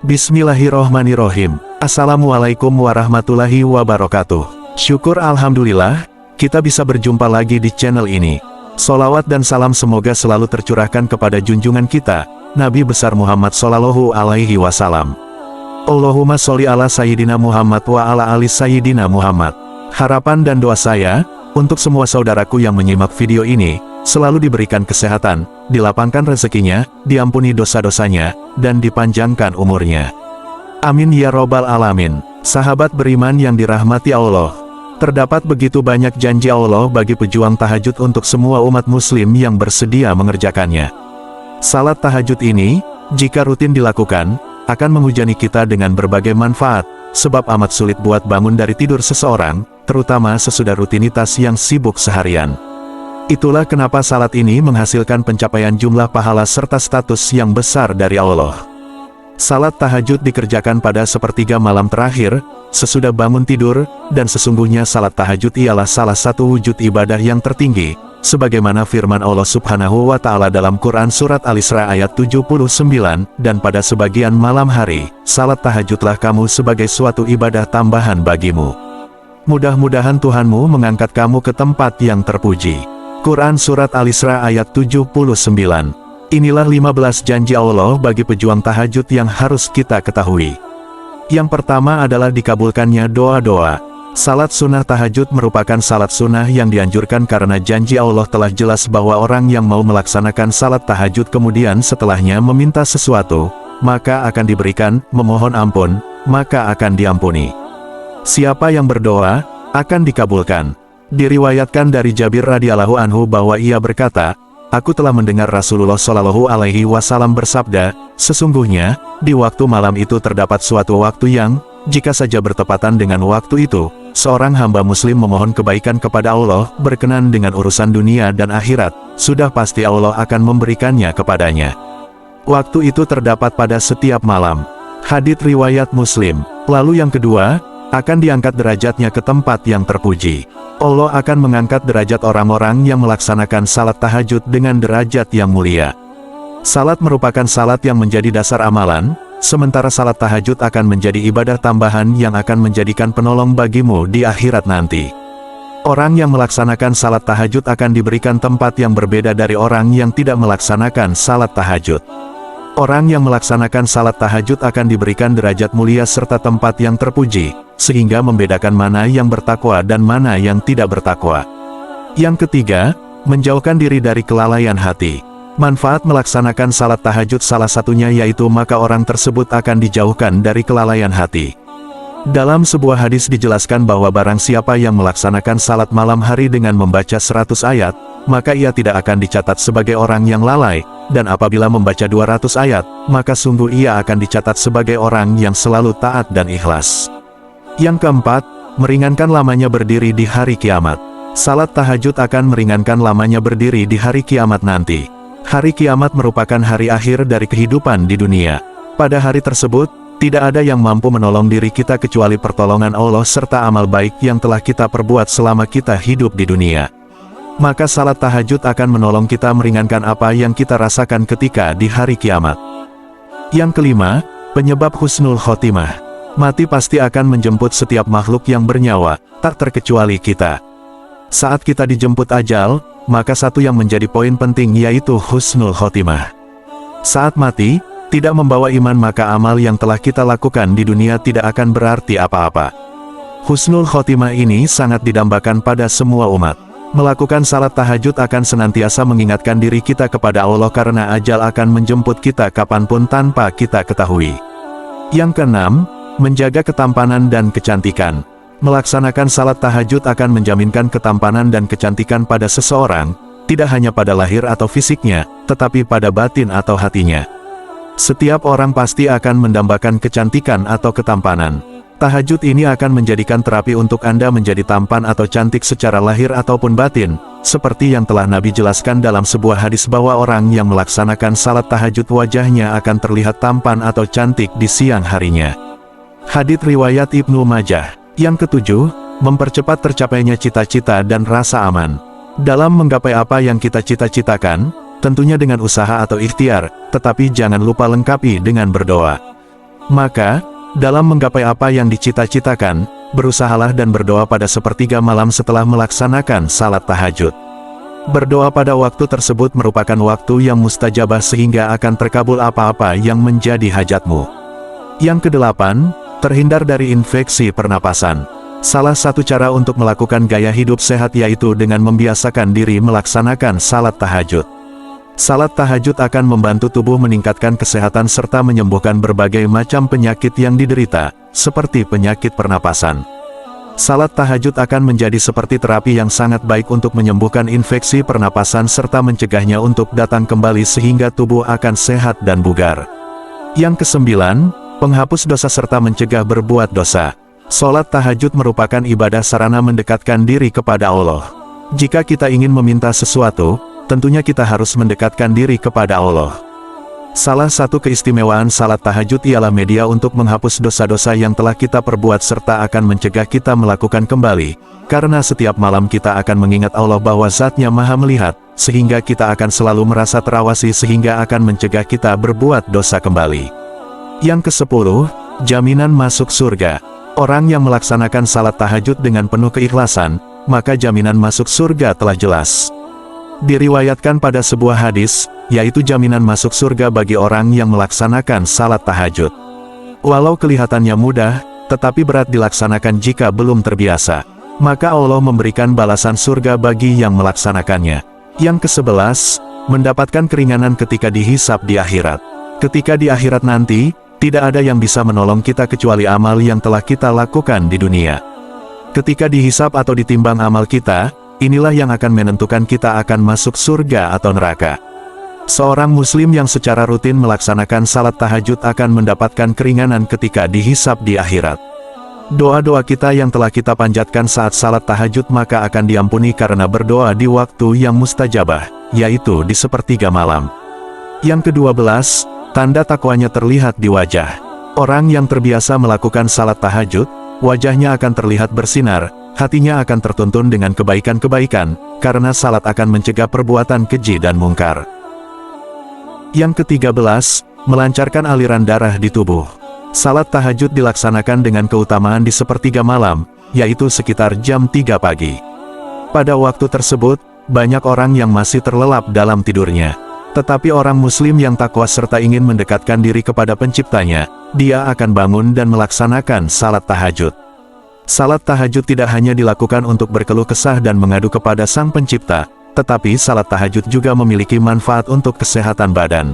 Bismillahirrohmanirrohim. Assalamualaikum warahmatullahi wabarakatuh. Syukur alhamdulillah, kita bisa berjumpa lagi di channel ini. Sholawat dan salam semoga selalu tercurahkan kepada junjungan kita, Nabi besar Muhammad Shallallahu Alaihi Wasallam. Allahumma sholli ala Sayyidina Muhammad wa ala ali Sayyidina Muhammad. Harapan dan doa saya, untuk semua saudaraku yang menyimak video ini, selalu diberikan kesehatan, dilapangkan rezekinya, diampuni dosa-dosanya, dan dipanjangkan umurnya. Amin ya robbal alamin. Sahabat beriman yang dirahmati Allah, terdapat begitu banyak janji Allah bagi pejuang tahajud untuk semua umat muslim yang bersedia mengerjakannya. Salat tahajud ini, jika rutin dilakukan, akan menghujani kita dengan berbagai manfaat, sebab amat sulit buat bangun dari tidur seseorang, terutama sesudah rutinitas yang sibuk seharian. Itulah kenapa salat ini menghasilkan pencapaian jumlah pahala serta status yang besar dari Allah. Salat tahajud dikerjakan pada sepertiga malam terakhir, sesudah bangun tidur, dan sesungguhnya salat tahajud ialah salah satu wujud ibadah yang tertinggi, sebagaimana firman Allah Subhanahu wa Ta'ala dalam Quran Surat Al-Isra ayat 79, dan pada sebagian malam hari, salat tahajudlah kamu sebagai suatu ibadah tambahan bagimu. Mudah-mudahan Tuhanmu mengangkat kamu ke tempat yang terpuji. Quran Surat Al-Isra ayat 79. Inilah 15 janji Allah bagi pejuang tahajud yang harus kita ketahui. Yang pertama adalah dikabulkannya doa-doa. Salat sunnah tahajud merupakan salat sunnah yang dianjurkan karena janji Allah telah jelas bahwa orang yang mau melaksanakan salat tahajud kemudian setelahnya meminta sesuatu, maka akan diberikan, memohon ampun, maka akan diampuni. Siapa yang berdoa, akan dikabulkan. Diriwayatkan dari Jabir radhiyallahu anhu bahwa ia berkata, aku telah mendengar Rasulullah Shallallahu Alaihi Wasallam bersabda, sesungguhnya, di waktu malam itu terdapat suatu waktu yang, jika saja bertepatan dengan waktu itu, seorang hamba muslim memohon kebaikan kepada Allah, berkenan dengan urusan dunia dan akhirat, sudah pasti Allah akan memberikannya kepadanya. Waktu itu terdapat pada setiap malam. Hadits riwayat Muslim. Lalu yang kedua, akan diangkat derajatnya ke tempat yang terpuji. Allah akan mengangkat derajat orang-orang yang melaksanakan salat tahajud dengan derajat yang mulia. Salat merupakan salat yang menjadi dasar amalan, sementara salat tahajud akan menjadi ibadah tambahan yang akan menjadikan penolong bagimu di akhirat nanti. Orang yang melaksanakan salat tahajud akan diberikan tempat yang berbeda dari orang yang tidak melaksanakan salat tahajud. Orang yang melaksanakan salat tahajud akan diberikan derajat mulia serta tempat yang terpuji, sehingga membedakan mana yang bertakwa dan mana yang tidak bertakwa. Yang ketiga, menjauhkan diri dari kelalaian hati. Manfaat melaksanakan salat tahajud salah satunya yaitu maka orang tersebut akan dijauhkan dari kelalaian hati. Dalam sebuah hadis dijelaskan bahwa barang siapa yang melaksanakan salat malam hari dengan membaca 100 ayat, maka ia tidak akan dicatat sebagai orang yang lalai, dan apabila membaca 200 ayat, maka sungguh ia akan dicatat sebagai orang yang selalu taat dan ikhlas. Yang keempat, meringankan lamanya berdiri di hari kiamat. Salat tahajud akan meringankan lamanya berdiri di hari kiamat nanti. Hari kiamat merupakan hari akhir dari kehidupan di dunia. Pada hari tersebut, tidak ada yang mampu menolong diri kita kecuali pertolongan Allah serta amal baik yang telah kita perbuat selama kita hidup di dunia. Maka salat tahajud akan menolong kita meringankan apa yang kita rasakan ketika di hari kiamat. Yang kelima, penyebab husnul khotimah. Mati pasti akan menjemput setiap makhluk yang bernyawa, tak terkecuali kita. Saat kita dijemput ajal, maka satu yang menjadi poin penting yaitu husnul khotimah. Saat mati, tidak membawa iman maka amal yang telah kita lakukan di dunia tidak akan berarti apa-apa. Husnul khotimah ini sangat didambakan pada semua umat. Melakukan salat tahajud akan senantiasa mengingatkan diri kita kepada Allah karena ajal akan menjemput kita kapanpun tanpa kita ketahui. Yang keenam, menjaga ketampanan dan kecantikan. Melaksanakan salat tahajud akan menjaminkan ketampanan dan kecantikan pada seseorang, tidak hanya pada lahir atau fisiknya, tetapi pada batin atau hatinya. Setiap orang pasti akan mendambakan kecantikan atau ketampanan. Tahajud ini akan menjadikan terapi untuk Anda menjadi tampan atau cantik secara lahir ataupun batin, seperti yang telah Nabi jelaskan dalam sebuah hadis bahwa orang yang melaksanakan salat tahajud wajahnya akan terlihat tampan atau cantik di siang harinya. Hadits riwayat Ibnu Majah. Yang ketujuh, mempercepat tercapainya cita-cita dan rasa aman. Dalam menggapai apa yang kita cita-citakan, tentunya dengan usaha atau ikhtiar, tetapi jangan lupa lengkapi dengan berdoa. Maka, dalam menggapai apa yang dicita-citakan, berusahalah dan berdoa pada sepertiga malam setelah melaksanakan salat tahajud. Berdoa pada waktu tersebut merupakan waktu yang mustajabah sehingga akan terkabul apa-apa yang menjadi hajatmu. Yang kedelapan, terhindar dari infeksi pernapasan. Salah satu cara untuk melakukan gaya hidup sehat yaitu dengan membiasakan diri melaksanakan salat tahajud. Salat tahajud akan membantu tubuh meningkatkan kesehatan serta menyembuhkan berbagai macam penyakit yang diderita, seperti penyakit pernapasan. Salat tahajud akan menjadi seperti terapi yang sangat baik untuk menyembuhkan infeksi pernapasan serta mencegahnya untuk datang kembali sehingga tubuh akan sehat dan bugar. Yang kesembilan, penghapus dosa serta mencegah berbuat dosa. Salat tahajud merupakan ibadah sarana mendekatkan diri kepada Allah. Jika kita ingin meminta sesuatu, tentunya kita harus mendekatkan diri kepada Allah. Salah satu keistimewaan salat tahajud ialah media untuk menghapus dosa-dosa yang telah kita perbuat serta akan mencegah kita melakukan kembali, karena setiap malam kita akan mengingat Allah bahwa Zat-Nya Maha Melihat, sehingga kita akan selalu merasa terawasi sehingga akan mencegah kita berbuat dosa kembali. Yang ke-10, jaminan masuk surga. Orang yang melaksanakan salat tahajud dengan penuh keikhlasan, maka jaminan masuk surga telah jelas. Diriwayatkan pada sebuah hadis, yaitu jaminan masuk surga bagi orang yang melaksanakan salat tahajud. Walau kelihatannya mudah, tetapi berat dilaksanakan jika belum terbiasa. Maka Allah memberikan balasan surga bagi yang melaksanakannya. Yang ke-11, mendapatkan keringanan ketika dihisab di akhirat. Ketika di akhirat nanti, tidak ada yang bisa menolong kita kecuali amal yang telah kita lakukan di dunia. Ketika dihisab atau ditimbang amal kita, inilah yang akan menentukan kita akan masuk surga atau neraka. Seorang muslim yang secara rutin melaksanakan salat tahajud akan mendapatkan keringanan ketika dihisab di akhirat. Doa-doa kita yang telah kita panjatkan saat salat tahajud maka akan diampuni karena berdoa di waktu yang mustajabah, yaitu di sepertiga malam. Yang ke-12, tanda takwanya terlihat di wajah. Orang yang terbiasa melakukan salat tahajud, wajahnya akan terlihat bersinar, hatinya akan tertuntun dengan kebaikan-kebaikan, karena salat akan mencegah perbuatan keji dan mungkar. Yang ke-13, melancarkan aliran darah di tubuh. Salat tahajud dilaksanakan dengan keutamaan di sepertiga malam, yaitu sekitar jam 3 pagi. Pada waktu tersebut, banyak orang yang masih terlelap dalam tidurnya. Tetapi orang muslim yang takwa serta ingin mendekatkan diri kepada penciptanya, dia akan bangun dan melaksanakan salat tahajud. Salat tahajud tidak hanya dilakukan untuk berkeluh kesah dan mengadu kepada Sang Pencipta, tetapi salat tahajud juga memiliki manfaat untuk kesehatan badan.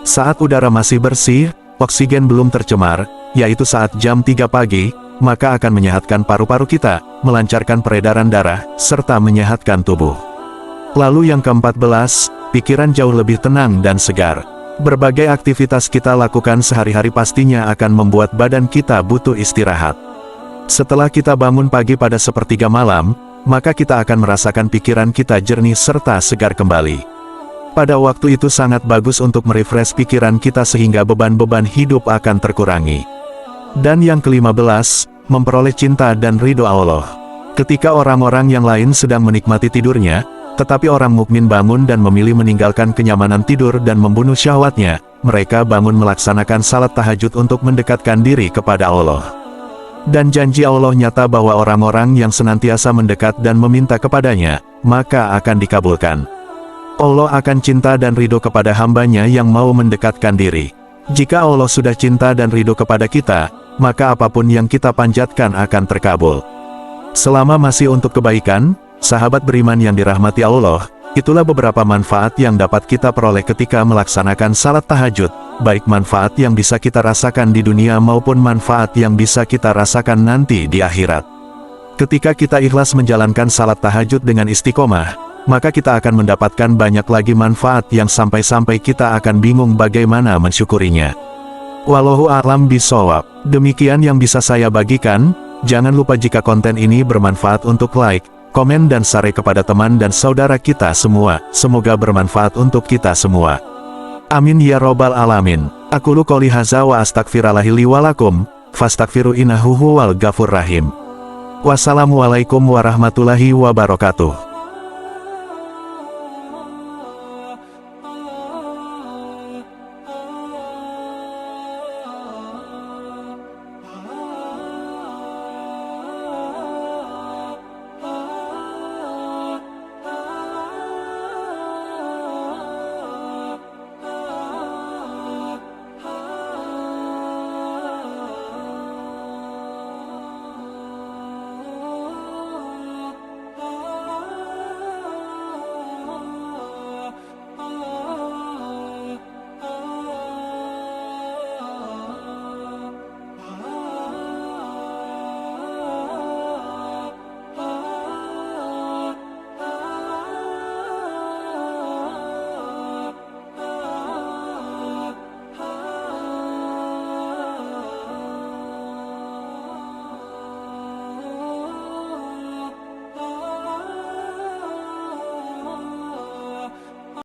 Saat udara masih bersih, oksigen belum tercemar, yaitu saat jam 3 pagi, maka akan menyehatkan paru-paru kita, melancarkan peredaran darah, serta menyehatkan tubuh. Lalu yang ke-14, pikiran jauh lebih tenang dan segar. Berbagai aktivitas kita lakukan sehari-hari pastinya akan membuat badan kita butuh istirahat. Setelah kita bangun pagi pada sepertiga malam, maka kita akan merasakan pikiran kita jernih serta segar kembali. Pada waktu itu sangat bagus untuk merefresh pikiran kita sehingga beban-beban hidup akan terkurangi. Dan yang ke-15, memperoleh cinta dan ridho Allah. Ketika orang-orang yang lain sedang menikmati tidurnya, tetapi orang mukmin bangun dan memilih meninggalkan kenyamanan tidur dan membunuh syahwatnya, mereka bangun melaksanakan salat tahajud untuk mendekatkan diri kepada Allah. Dan janji Allah nyata bahwa orang-orang yang senantiasa mendekat dan meminta kepadanya, maka akan dikabulkan. Allah akan cinta dan ridho kepada hambanya yang mau mendekatkan diri. Jika Allah sudah cinta dan ridho kepada kita, maka apapun yang kita panjatkan akan terkabul. Selama masih untuk kebaikan, sahabat beriman yang dirahmati Allah, itulah beberapa manfaat yang dapat kita peroleh ketika melaksanakan salat tahajud, baik manfaat yang bisa kita rasakan di dunia maupun manfaat yang bisa kita rasakan nanti di akhirat. Ketika kita ikhlas menjalankan salat tahajud dengan istiqomah, maka kita akan mendapatkan banyak lagi manfaat yang sampai-sampai kita akan bingung bagaimana mensyukurinya. Wallahu a'lam bishawab. Demikian yang bisa saya bagikan. Jangan lupa jika konten ini bermanfaat untuk like, komen dan share kepada teman dan saudara kita semua. Semoga bermanfaat untuk kita semua. Amin ya robbal alamin. Aqulu qouli hadza wa astaghfirullahi li wa lakum, fastaghfiru innahu huwal ghafurur rahim. Wassalamualaikum warahmatullahi wabarakatuh.